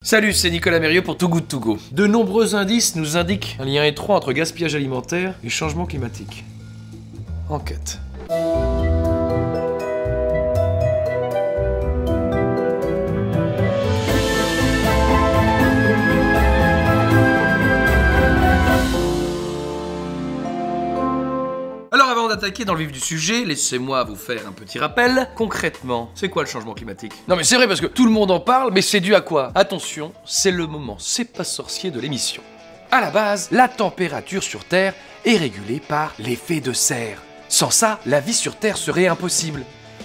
Salut, c'est Nicolas Mérieux pour Too Good To Go. De nombreux indices nous indiquent un lien étroit entre gaspillage alimentaire et changement climatique. Enquête. Alors avant d'attaquer dans le vif du sujet, laissez-moi vous faire un petit rappel. Concrètement, c'est quoi le changement climatique? Non mais c'est vrai parce que tout le monde en parle, mais c'est dû à quoi? Attention, c'est le moment, c'est pas sorcier de l'émission. À la base, la température sur Terre est régulée par l'effet de serre. Sans ça, la vie sur Terre serait impossible.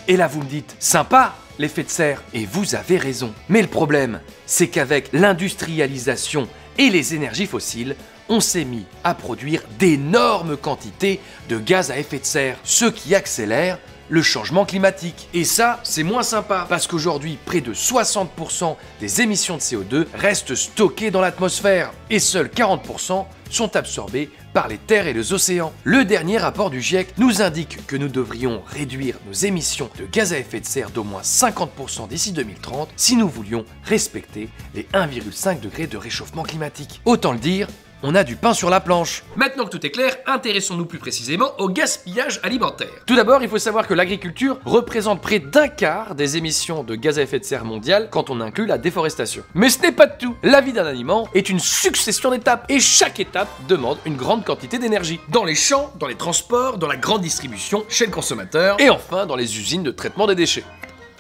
Et là vous me dites, sympa l'effet de serre, et vous avez raison. Mais le problème, c'est qu'avec l'industrialisation et les énergies fossiles, on s'est mis à produire d'énormes quantités de gaz à effet de serre, ce qui accélère le changement climatique. Et ça, c'est moins sympa, parce qu'aujourd'hui, près de 60% des émissions de CO2 restent stockées dans l'atmosphère, et seuls 40% sont absorbés par les terres et les océans. Le dernier rapport du GIEC nous indique que nous devrions réduire nos émissions de gaz à effet de serre d'au moins 50% d'ici 2030 si nous voulions respecter les 1,5 degrés de réchauffement climatique. Autant le dire, on a du pain sur la planche. Maintenant que tout est clair, intéressons-nous plus précisément au gaspillage alimentaire. Tout d'abord, il faut savoir que l'agriculture représente près d'un quart des émissions de gaz à effet de serre mondiales quand on inclut la déforestation. Mais ce n'est pas tout. La vie d'un aliment est une succession d'étapes et chaque étape demande une grande quantité d'énergie. Dans les champs, dans les transports, dans la grande distribution, chez le consommateur et enfin dans les usines de traitement des déchets.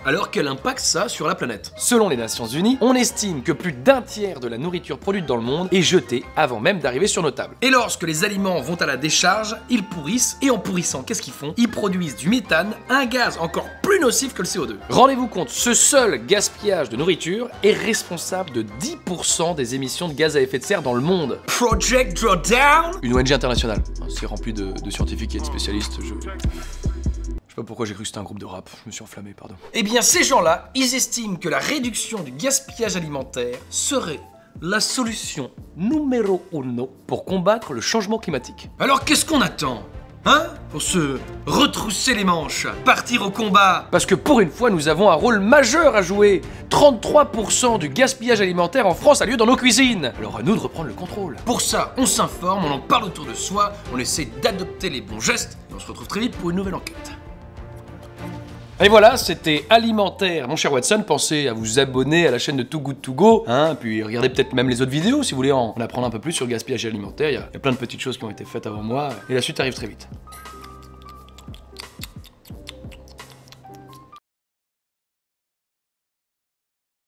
Alors quel impact ça a sur la planète? Selon les Nations Unies, on estime que plus d'un tiers de la nourriture produite dans le monde est jetée avant même d'arriver sur nos tables. Et lorsque les aliments vont à la décharge, ils pourrissent et en pourrissant, qu'est-ce qu'ils font? Ils produisent du méthane, un gaz encore plus nocif que le CO2. Rendez-vous compte, ce seul gaspillage de nourriture est responsable de 10% des émissions de gaz à effet de serre dans le monde. Project Drawdown? Une ONG internationale. C'est rempli de scientifiques et de spécialistes. Je sais pas pourquoi j'ai cru que c'était un groupe de rap, je me suis enflammé, pardon. Eh bien ces gens-là, ils estiment que la réduction du gaspillage alimentaire serait la solution numéro uno pour combattre le changement climatique. Alors qu'est-ce qu'on attend? Hein? Pour se retrousser les manches, partir au combat. Parce que pour une fois, nous avons un rôle majeur à jouer. 33% du gaspillage alimentaire en France a lieu dans nos cuisines. Alors à nous de reprendre le contrôle. Pour ça, on s'informe, on en parle autour de soi, on essaie d'adopter les bons gestes, et on se retrouve très vite pour une nouvelle enquête. Et voilà, c'était Alimentaire, mon cher Watson. Pensez à vous abonner à la chaîne de Too Good To Go, hein, puis regardez peut-être même les autres vidéos si vous voulez en apprendre un peu plus sur le gaspillage alimentaire. Il y a plein de petites choses qui ont été faites avant moi, et la suite arrive très vite.